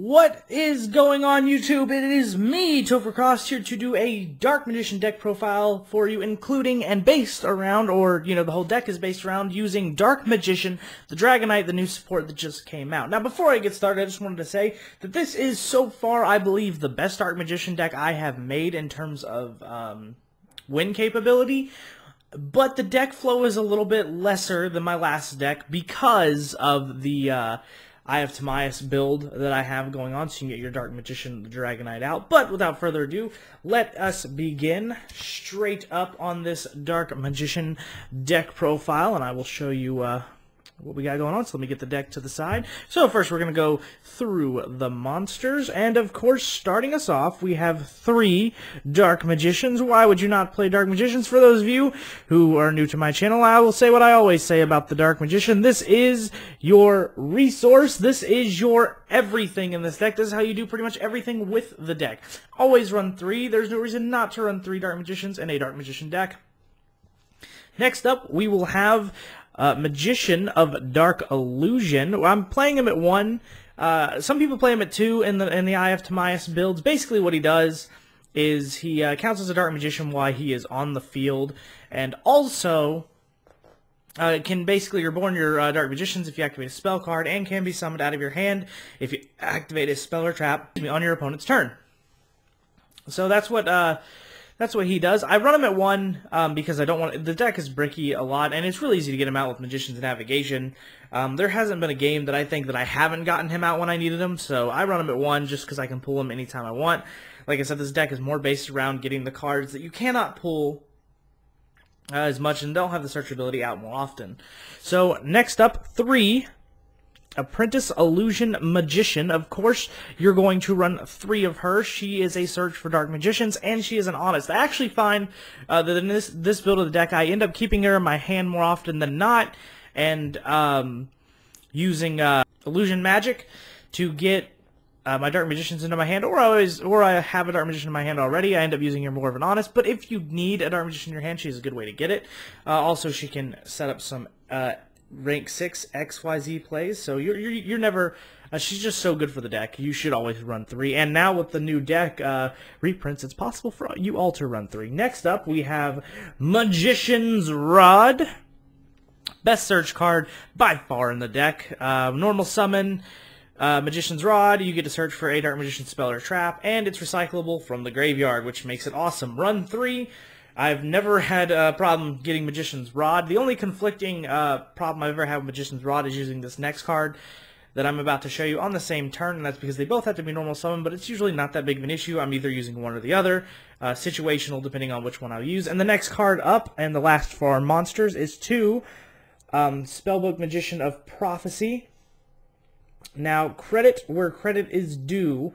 What is going on, YouTube? It is me, Topher Crost, here to do a Dark Magician deck profile for you, including and based around, or, the whole deck is based around using Dark Magician, the Dragonite, the new support that just came out. Now, before I get started, I just wanted to say that this is, so far, I believe, the best Dark Magician deck I have made in terms of win capability. But the deck flow is a little bit lesser than my last deck because of the Eye of Timaeus build that I have going on, so you can get your Dark Magician, the Dragonite out. But without further ado, let us begin straight up on this Dark Magician deck profile, and I will show you what we got going on. So let me get the deck to the side. So first we're going to go through the monsters, and of course, starting us off, we have 3 Dark Magicians. Why would you not play Dark Magicians? For those of you who are new to my channel, I will say what I always say about the Dark Magician. This is your resource. This is your everything in this deck. This is how you do pretty much everything with the deck. Always run 3. There's no reason not to run 3 Dark Magicians in a Dark Magician deck. Next up, we will have Magician of Dark Illusion. I'm playing him at 1. Some people play him at 2 in the Eye of Timaeus builds. Basically what he does is he counts as a Dark Magician while he is on the field, and also can basically reborn your Dark Magicians if you activate a spell card, and can be summoned out of your hand if you activate a spell or trap on your opponent's turn. So that's what he does. I run him at 1 because I don't want... The deck is bricky a lot, and it's really easy to get him out with Magician's Navigation. There hasn't been a game that I think that I haven't gotten him out when I needed him, so I run him at 1 just because I can pull him anytime I want. Like I said, this deck is more based around getting the cards that you cannot pull as much, and don't have the searchability out more often. So, next up, 3... Apprentice Illusion Magician. Of course, you're going to run 3 of her. She is a search for Dark Magicians, and she is an honest. I actually find that in this build of the deck, I end up keeping her in my hand more often than not, and using Illusion Magic to get my Dark Magicians into my hand, or I have a Dark Magician in my hand already. I end up using her more of an honest, but if you need a Dark Magician in your hand, she's a good way to get it. Also, she can set up some rank 6 XYZ plays, so you're never... she's just so good for the deck. You should always run 3, and now with the new deck reprints, it's possible for you all to run 3. Next up, we have Magician's Rod. Best search card by far in the deck. Normal summon, Magician's Rod, you get to search for a Dark Magician spell or trap, and it's recyclable from the graveyard, which makes it awesome. Run 3. I've never had a problem getting Magician's Rod. The only conflicting problem I've ever had with Magician's Rod is using this next card that I'm about to show you on the same turn, and that's because they both have to be normal summon, but it's usually not that big of an issue. I'm either using one or the other, situational depending on which one I'll use. And the next card up, and the last for our monsters, is 2, Spellbook Magician of Prophecy. Now, credit where credit is due.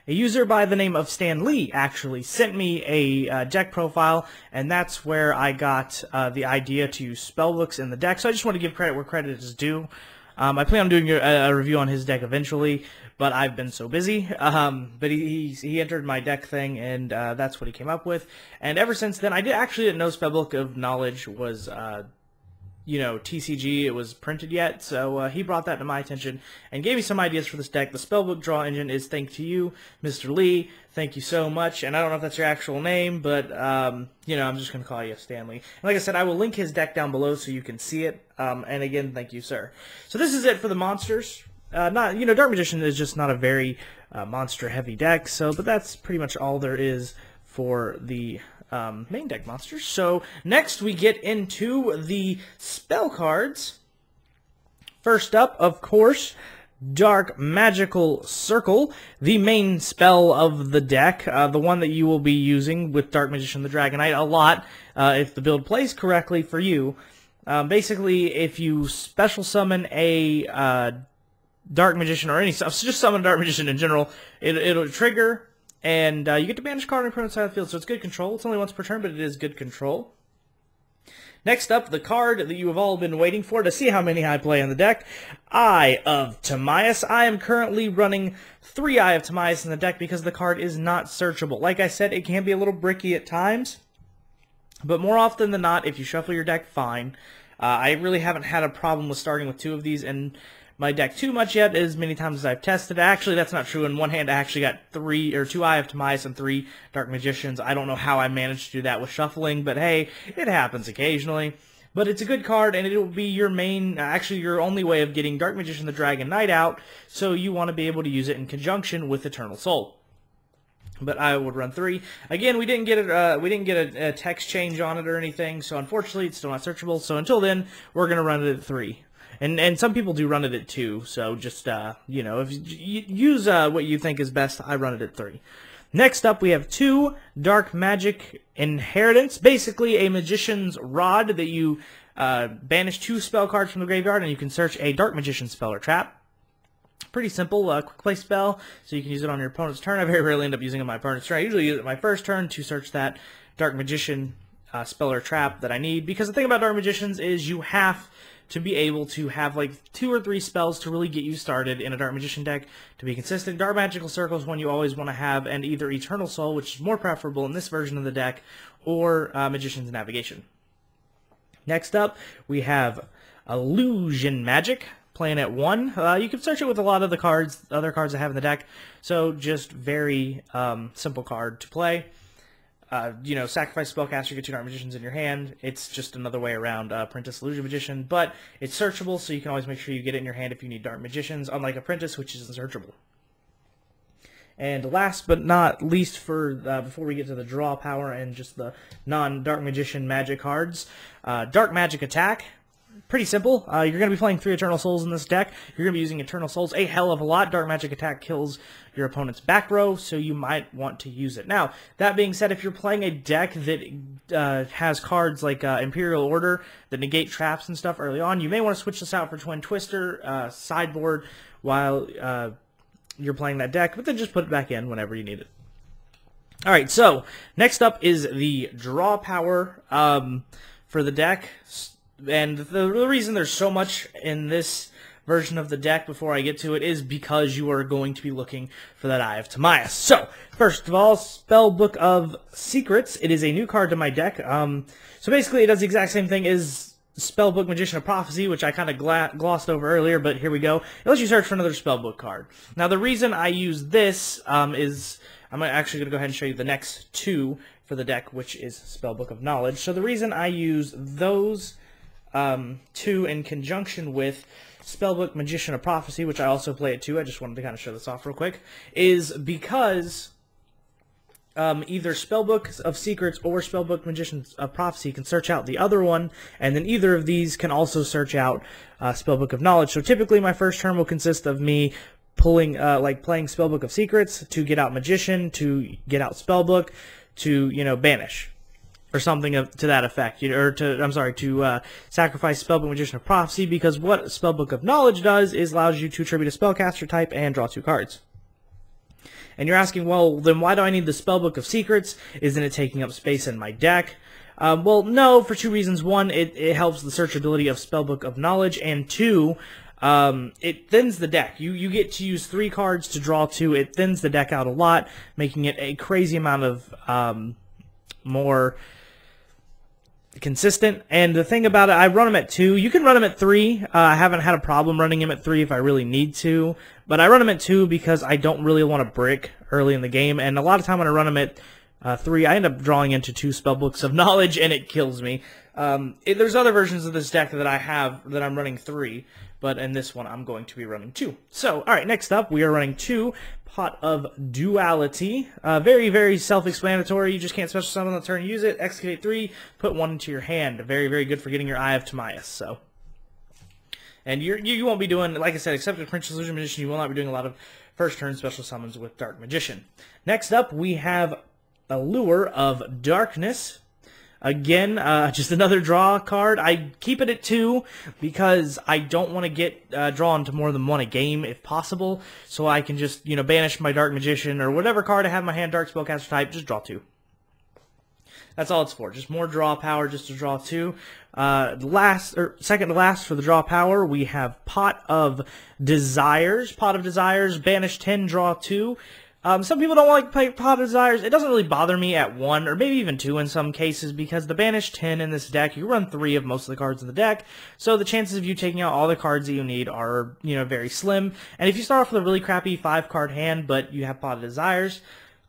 A user by the name of Stan Lee actually sent me a deck profile, and that's where I got the idea to use spellbooks in the deck. So I just want to give credit where credit is due. I plan on doing a review on his deck eventually, but I've been so busy. But he entered my deck thing, and that's what he came up with. And ever since then, I didn't know Spellbook of Knowledge was TCG, it was printed yet, so he brought that to my attention and gave me some ideas for this deck. The Spellbook draw engine is thanks to you, Mr. Lee. Thank you so much, and I don't know if that's your actual name, but, I'm just going to call you Stanley. And like I said, I will link his deck down below so you can see it, and again, thank you, sir. So this is it for the monsters. Dark Magician is just not a very monster-heavy deck, but that's pretty much all there is for the main deck monsters. So next we get into the spell cards. First up, of course, Dark Magical Circle, the main spell of the deck, the one that you will be using with Dark Magician the Dragonite a lot if the build plays correctly for you. Basically, if you special summon a Dark Magician or any stuff, just summon a Dark Magician in general, it'll trigger. And you get to banish a card on your opponent's side of the field, so it's good control. It's only once per turn, but it is good control. Next up, the card that you have all been waiting for to see how many I play in the deck, Eye of Timaeus. I am currently running 3 Eye of Timaeus in the deck because the card is not searchable. Like I said, it can be a little bricky at times, but more often than not, if you shuffle your deck, fine. I really haven't had a problem with starting with 2 of these, and my deck too much yet, as many times as I've tested. Actually, that's not true. In one hand, I actually got 2 Eye of Timaeus and 3 Dark Magicians. I don't know how I managed to do that with shuffling, but hey, it happens occasionally. But it's a good card, and it will be your main, actually your only way of getting Dark Magician the Dragon Knight out, so you want to be able to use it in conjunction with Eternal Soul. But I would run 3. Again, we didn't get a text change on it or anything, so unfortunately it's still not searchable. So until then, we're gonna run it at 3. And some people do run it at 2. So just you know, if you use what you think is best, I run it at 3. Next up, we have 2 Dark Magic Inheritance, basically a Magician's Rod that you banish 2 spell cards from the graveyard, and you can search a Dark Magician spell or trap. Pretty simple, quick play spell, so you can use it on your opponent's turn. I very rarely end up using it on my opponent's turn. I usually use it my first turn to search that Dark Magician spell or trap that I need. Because the thing about Dark Magicians is you have to be able to have like 2 or 3 spells to really get you started in a Dark Magician deck to be consistent. Dark Magical Circle is one you always want to have, and either Eternal Soul, which is more preferable in this version of the deck, or Magician's Navigation. Next up, we have Illusion Magic. Playing at 1. You can search it with a lot of the other cards I have in the deck, so just very simple card to play. You know, sacrifice Spellcaster, get 2 Dark Magicians in your hand. It's just another way around Apprentice Illusion Magician, but it's searchable, so you can always make sure you get it in your hand if you need Dark Magicians, unlike Apprentice, which isn't searchable. And last but not least, before we get to the draw power and just the non-Dark Magician magic cards, Dark Magic Attack. Pretty simple. You're going to be playing 3 Eternal Souls in this deck. You're going to be using Eternal Souls a hell of a lot. Dark Magic Attack kills your opponent's back row, so you might want to use it. Now, that being said, if you're playing a deck that has cards like Imperial Order that negate traps and stuff early on, you may want to switch this out for Twin Twister, sideboard, while you're playing that deck, but then just put it back in whenever you need it. Alright, so, next up is the draw power for the deck. And the reason there's so much in this version of the deck before I get to it is because you are going to be looking for that Eye of Timaeus. So, first of all, Spellbook of Secrets. It is a new card to my deck. So basically it does the exact same thing as Spellbook Magician of Prophecy, which I kind of glossed over earlier, but here we go. It lets you search for another Spellbook card. Now the reason I use this is, I'm actually going to go ahead and show you the next 2 for the deck, which is Spellbook of Knowledge. So the reason I use those 2 in conjunction with Spellbook Magician of Prophecy, which I also play at 2, I just wanted to kind of show this off real quick, is because either Spellbook of Secrets or Spellbook Magician of Prophecy can search out the other one, and then either of these can also search out Spellbook of Knowledge. So typically my first turn will consist of me playing Spellbook of Secrets to get out Magician, to get out Spellbook, to, you know, banish. Or something to that effect, or to sacrifice Spellbook Magician of Prophecy, because what Spellbook of Knowledge does is allows you to attribute a spellcaster type and draw 2 cards. And you're asking, well, then why do I need the Spellbook of Secrets? Isn't it taking up space in my deck? Well, no, for 2 reasons. 1, it helps the searchability of Spellbook of Knowledge, and 2, it thins the deck. You get to use 3 cards to draw 2. It thins the deck out a lot, making it a crazy amount of more consistent. And the thing about it, I run them at 2. You can run them at 3. I haven't had a problem running them at 3 if I really need to, but I run them at 2 because I don't really want to brick early in the game, and a lot of time when I run them at 3, I end up drawing into 2 Spellbooks of Knowledge, and it kills me. There's other versions of this deck that I have that I'm running 3, but in this one I'm going to be running 2. So, alright, next up we are running 2 Pot of Duality. Very, very self-explanatory. You just can't special summon on the turn, use it, excavate 3, put 1 into your hand. Very, very good for getting your Eye of Timaeus. So, and you won't be doing, like I said, except with Apprentice Illusion Magician, you will not be doing a lot of first turn special summons with Dark Magician. Next up we have Allure of Darkness. Again, just another draw card. I keep it at 2 because I don't want to get drawn to more than 1 a game if possible, so I can just, you know, banish my Dark Magician or whatever card I have in my hand, Dark Spellcaster type, just draw 2. That's all it's for. Just more draw power just to draw 2. Second to last for the draw power, we have Pot of Desires. Pot of Desires, banish 10, draw 2. Some people don't like play Pot of Desires. It doesn't really bother me at 1 or maybe even 2 in some cases because the banished 10 in this deck, you run 3 of most of the cards in the deck, so the chances of you taking out all the cards that you need are, very slim. And if you start off with a really crappy 5-card hand, but you have Pot of Desires,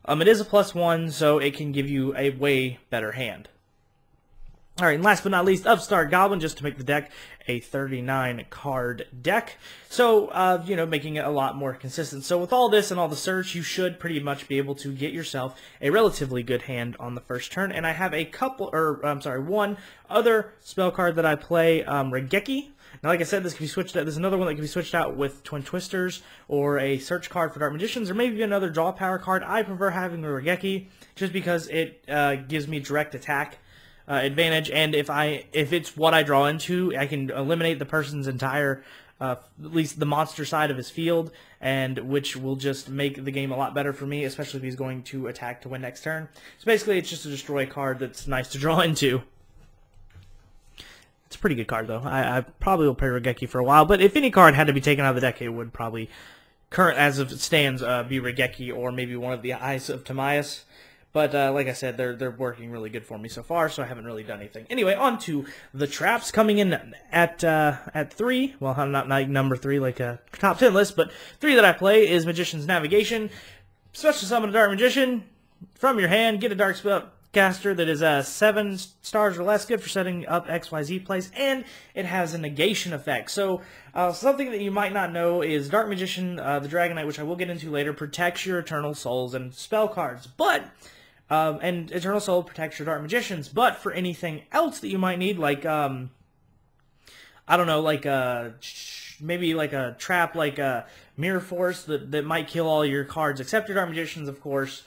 it is a +1, so it can give you a way better hand. Alright, and last but not least, Upstart Goblin, just to make the deck a 39-card deck. So, making it a lot more consistent. So with all this and all the search, you should pretty much be able to get yourself a relatively good hand on the first turn. And I have one other spell card that I play, Regeki. Now, like I said, this can be switched out. There's another one that can be switched out with Twin Twisters or a search card for Dark Magicians, or maybe another draw power card. I prefer having the Regeki just because it gives me direct attack advantage, and if it's what I draw into, I can eliminate the person's entire, at least the monster side of his field, and which will just make the game a lot better for me, especially if he's going to attack to win next turn. So basically, it's just a destroy card that's nice to draw into. It's a pretty good card, though. I probably will play Regeki for a while, but if any card had to be taken out of the deck, it would probably, as it stands, be Regeki or maybe one of the Eyes of Timaeus. But like I said, they're working really good for me so far, so I haven't really done anything. Anyway, on to the traps coming in at 3. Well, not number 3 like a top 10 list, but 3 that I play is Magician's Navigation. Special summon a Dark Magician from your hand. Get a Dark Spellcaster that is 7 stars or less, good for setting up XYZ plays, and it has a negation effect. So something that you might not know is Dark Magician, the Dragon Knight, which I will get into later, protects your Eternal Souls and spell cards, but and Eternal Soul protects your Dark Magicians, but for anything else that you might need, like, I don't know, like, maybe like a trap, like a Mirror Force that might kill all your cards, except your Dark Magicians, of course,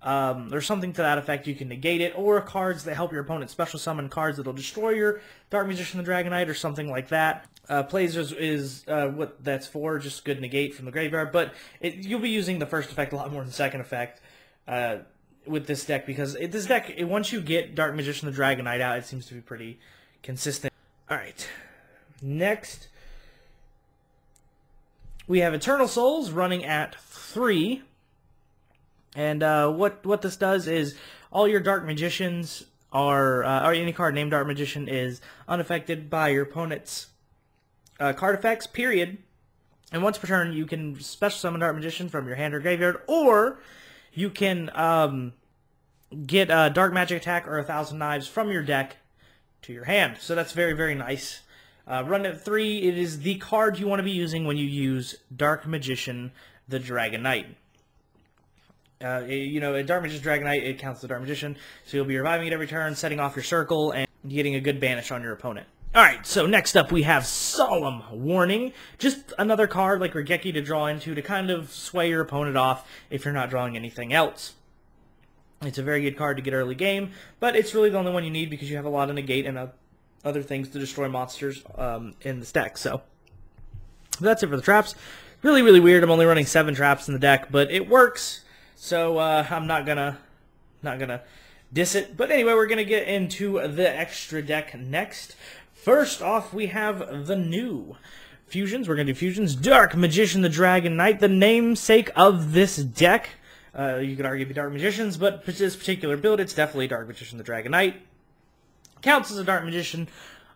or something to that effect, you can negate it, or cards that help your opponent special summon cards that'll destroy your Dark Magician, the Dragon Knight, or something like that. Plays is what that's for, just good negate from the graveyard, but you'll be using the first effect a lot more than the second effect, with this deck, because this deck, once you get Dark Magician the Dragon Knight out, it seems to be pretty consistent. Alright, next we have Eternal Souls running at 3, and what this does is all your Dark Magicians are, or any card named Dark Magician is unaffected by your opponent's card effects, period, and once per turn you can special summon Dark Magician from your hand or graveyard, or you can get a Dark Magic Attack or 1,000 Knives from your deck to your hand. So that's very, very nice. Run at 3, it is the card you want to be using when you use Dark Magician, the Dragon Knight. A Dark Magician Dragon Knight, it counts the Dark Magician, so you'll be reviving it every turn, setting off your circle, and getting a good banish on your opponent. Alright, so next up we have Solemn Warning. Just another card like Regeki to draw into to kind of sway your opponent off if you're not drawing anything else. It's a very good card to get early game, but it's really the only one you need because you have a lot of negate and other things to destroy monsters in this deck. So that's it for the traps. Really, really weird. I'm only running 7 traps in the deck, but it works. So I'm not gonna diss it. But anyway, we're gonna get into the extra deck next. First off, we have the new fusions. We're going to do fusions. Dark Magician, the Dragon Knight, the namesake of this deck. You could argue it'd be Dark Magicians, but for this particular build, it's definitely Dark Magician, the Dragon Knight. Counts as a Dark Magician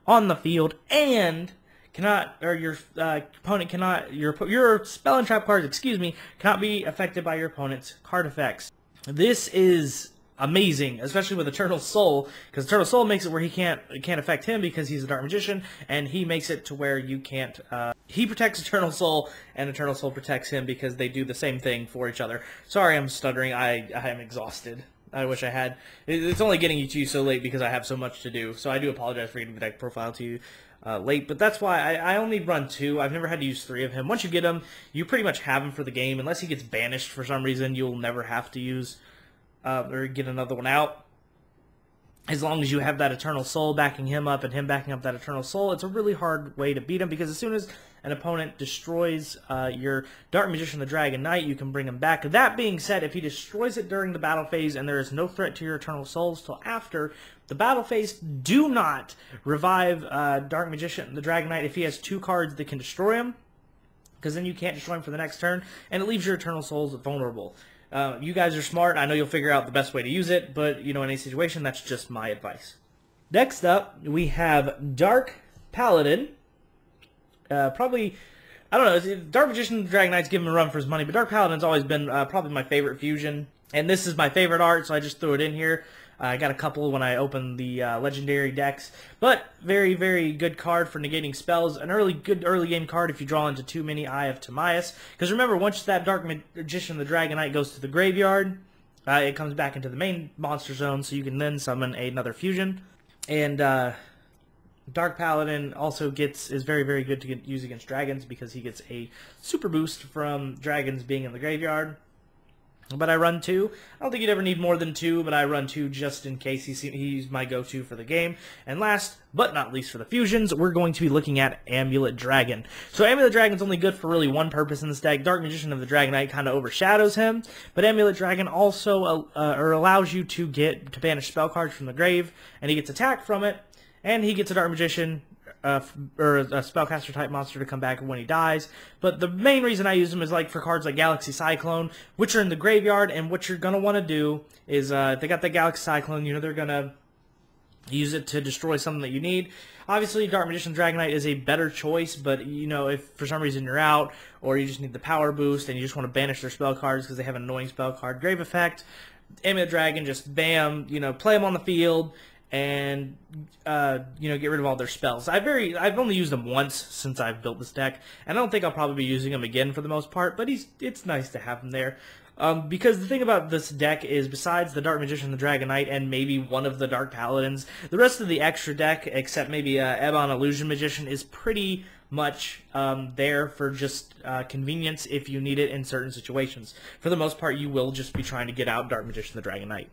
on the field, and cannot, or your opponent cannot, your spell and trap cards, cannot be affected by your opponent's card effects. This is amazing, especially with Eternal Soul, because Eternal Soul makes it where it can't affect him because he's a Dark Magician, and he makes it to where you can't, he protects Eternal Soul, and Eternal Soul protects him because they do the same thing for each other. Sorry, I'm stuttering, I am exhausted. I wish I had. It's only getting to you so late because I have so much to do, so I do apologize for getting the deck profile to you late, but that's why I only run 2. I've never had to use 3 of him. Once you get him, you pretty much have him for the game. Unless he gets banished for some reason, you'll never have to use or get another one out. As long as you have that Eternal Soul backing him up and him backing up that Eternal Soul, it's a really hard way to beat him, because as soon as an opponent destroys your Dark Magician, the Dragon Knight, you can bring him back. That being said, if he destroys it during the battle phase and there is no threat to your Eternal Souls till after the battle phase, do not revive Dark Magician, the Dragon Knight, if he has 2 cards that can destroy him, because then you can't destroy him for the next turn, and it leaves your Eternal Souls vulnerable. You guys are smart. I know you'll figure out the best way to use it, but, in any situation, that's just my advice. Next up, we have Dark Paladin. Probably, I don't know, Dark Magician and Dragon Knight's giving him a run for his money, but Dark Paladin's always been probably my favorite fusion. And this is my favorite art, so I just threw it in here. I got a couple when I opened the legendary decks, but very, very good card for negating spells. An good early game card if you draw into too many Eye of Timaeus. Because remember, once that Dark Magician, the Dragon Knight, goes to the graveyard, it comes back into the main monster zone, so you can then summon another fusion. And Dark Paladin also is very, very good to use against dragons because he gets a super boost from dragons being in the graveyard. But I run 2. I don't think you'd ever need more than 2, but I run 2 just in case. He's my go-to for the game. And last, but not least for the fusions, we're going to be looking at Amulet Dragon. So Amulet Dragon's only good for really one purpose in this deck. Dark Magician of the Dragon Knight kind of overshadows him, but Amulet Dragon also allows you to banish spell cards from the grave, and he gets attacked from it, and he gets a Dark Magician, or a spellcaster type monster to come back when he dies. But the main reason I use them is for cards like Galaxy Cyclone, which are in the graveyard, and what you're going to want to do is, if they got the Galaxy Cyclone, they're going to use it to destroy something that you need. Obviously, Dark Magician Dragon Knight is a better choice, but, if for some reason you're out, or you just need the power boost, and you just want to banish their spell cards because they have an annoying spell card grave effect, Amulet Dragon, just bam, play them on the field, and get rid of all their spells. I've only used them once since I've built this deck, and I don't think I'll probably be using them again for the most part, but it's nice to have them there. Because the thing about this deck is, besides the Dark Magician, the Dragon Knight, and maybe one of the Dark Paladins, the rest of the extra deck, except maybe Ebon Illusion Magician, is pretty much there for just convenience if you need it in certain situations. For the most part, you will just be trying to get out Dark Magician, the Dragon Knight.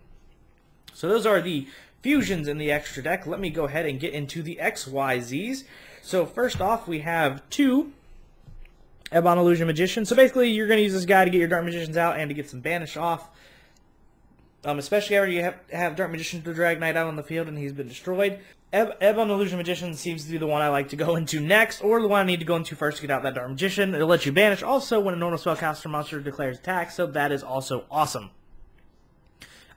So those are the fusions in the extra deck. Let me go ahead and get into the XYZs. So first off, we have 2 Ebon Illusion Magician. So basically, you're going to use this guy to get your Dark Magicians out and to get some banish off. Especially after you have Dark Magician the Dragon Knight out on the field and he's been destroyed. Ebon Illusion Magician seems to be the one I like to go into next, or the one I need to go into first to get out that Dark Magician. It'll let you banish also when a normal spellcaster monster declares attack, so that is also awesome.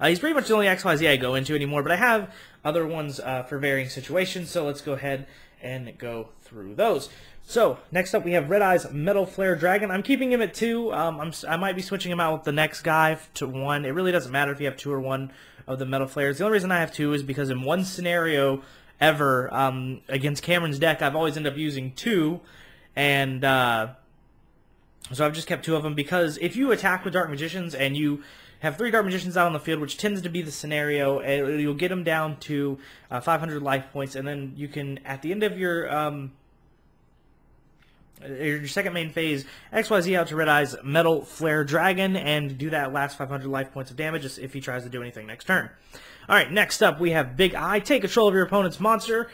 He's pretty much the only XYZ I go into anymore, but I have other ones for varying situations, so let's go ahead and go through those. So, next up we have Red Eye's Metal Flare Dragon. I'm keeping him at 2. I might be switching him out with the next guy to 1. It really doesn't matter if you have 2 or 1 of the Metal Flares. The only reason I have 2 is because in one scenario ever against Cameron's deck, I've always ended up using 2, and so I've just kept 2 of them, because if you attack with Dark Magicians and you have 3 Dark Magicians out on the field, which tends to be the scenario, and you'll get them down to 500 life points, and then you can, at the end of your second main phase, XYZ out to Red Eye's Metal Flare Dragon, and do that last 500 life points of damage if he tries to do anything next turn. Alright, next up we have Big Eye. Take control of your opponent's monster.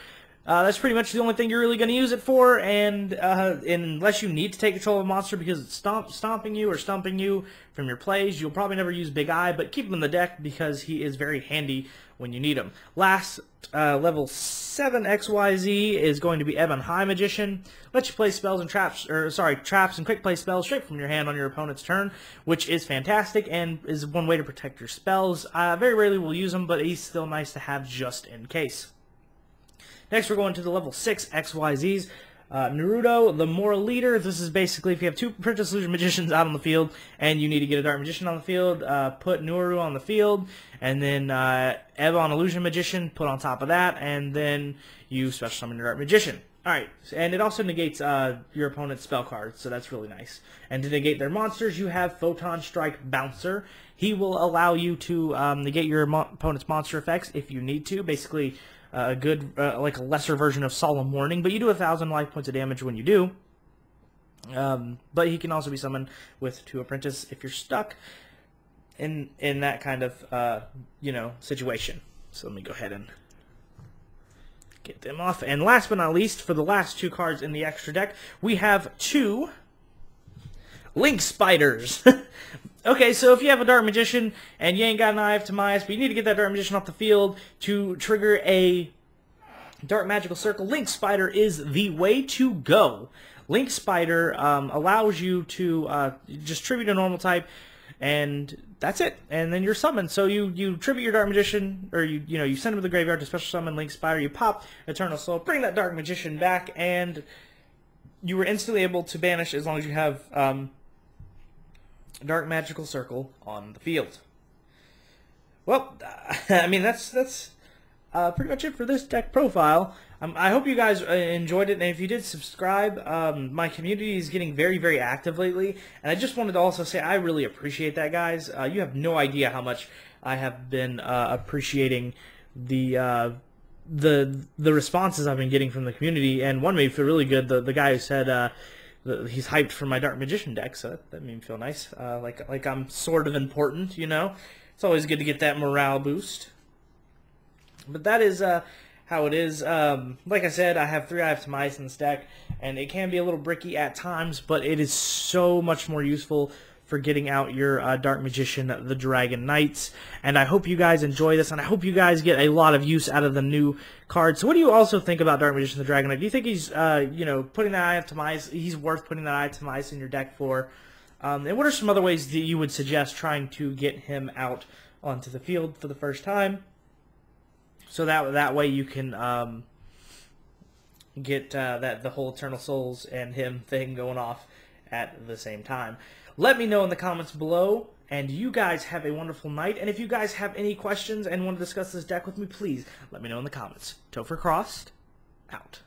That's pretty much the only thing you're really going to use it for, and unless you need to take control of a monster because it's stomping you or stumping you from your plays, you'll probably never use Big Eye, but keep him in the deck because he is very handy when you need him. Last, level 7 XYZ is going to be Ebon High Magician. Lets you play spells and traps and quick play spells straight from your hand on your opponent's turn, which is fantastic and is one way to protect your spells. Very rarely will use him, but he's still nice to have just in case. Next, we're going to the level 6 XYZs. Naruto, the Moral Leader. This is basically if you have 2 Apprentice Illusion Magicians out on the field and you need to get a Dark Magician on the field, put Naruto on the field, and then Ebon Illusion Magician put on top of that, and then you special summon your Dark Magician. Alright, and it also negates your opponent's spell cards, so that's really nice. And to negate their monsters, you have Photon Strike Bouncer. He will allow you to negate your opponent's monster effects if you need to. Basically, a good, like a lesser version of Solemn Warning, but you do 1,000 life points of damage when you do. But he can also be summoned with 2 Apprentice if you're stuck in that kind of, situation. So let me go ahead and get them off. And last but not least, for the last 2 cards in the extra deck, we have 2 Link Spiders. Okay, so if you have a Dark Magician and you ain't got an Eye of Timaeus, but you need to get that Dark Magician off the field to trigger a Dark Magical Circle, Link Spider is the way to go. Link Spider allows you to just tribute a normal type. and that's it. And then you're summoned. So you tribute your Dark Magician, or you send him to the graveyard to special summon Link Spire. You pop Eternal Soul, bring that Dark Magician back, and you were instantly able to banish as long as you have Dark Magical Circle on the field. Well, I mean, that's pretty much it for this deck profile. I hope you guys enjoyed it, and if you did, subscribe. My community is getting very, very active lately, and I just wanted to also say I really appreciate that, guys. You have no idea how much I have been appreciating the responses I've been getting from the community, and one made me feel really good. The guy who said he's hyped for my Dark Magician deck, so that made me feel nice. Like I'm sort of important, you know. It's always good to get that morale boost. But that is how it is. Like I said, I have 3 Eye of Timaeus in this deck, and it can be a little bricky at times, but it is so much more useful for getting out your Dark Magician, the Dragon Knights. And I hope you guys enjoy this, and I hope you guys get a lot of use out of the new cards. So what do you also think about Dark Magician, the Dragon Knight? Do you think he's, putting that Eye of Timaeus, he's worth putting that Eye of Timaeus in your deck for? And what are some other ways that you would suggest trying to get him out onto the field for the first time? So that way you can get the whole Eternal Souls and him thing going off at the same time. Let me know in the comments below, and you guys have a wonderful night. And if you guys have any questions and want to discuss this deck with me, please let me know in the comments. Topher Crost, out.